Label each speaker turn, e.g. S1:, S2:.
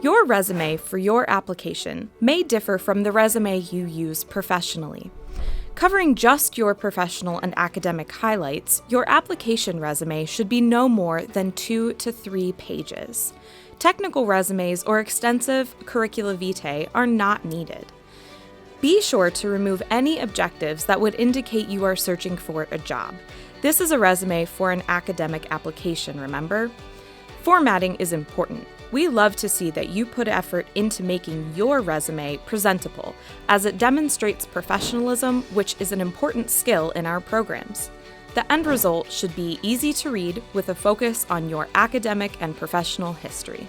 S1: Your resume for your application may differ from the resume you use professionally. Covering just your professional and academic highlights, your application resume should be no more than 2 to 3 pages. Technical resumes or extensive curricula vitae are not needed. Be sure to remove any objectives that would indicate you are searching for a job. This is a resume for an academic application, remember? Formatting is important. We love to see that you put effort into making your resume presentable, as it demonstrates professionalism, which is an important skill in our programs. The end result should be easy to read with a focus on your academic and professional history.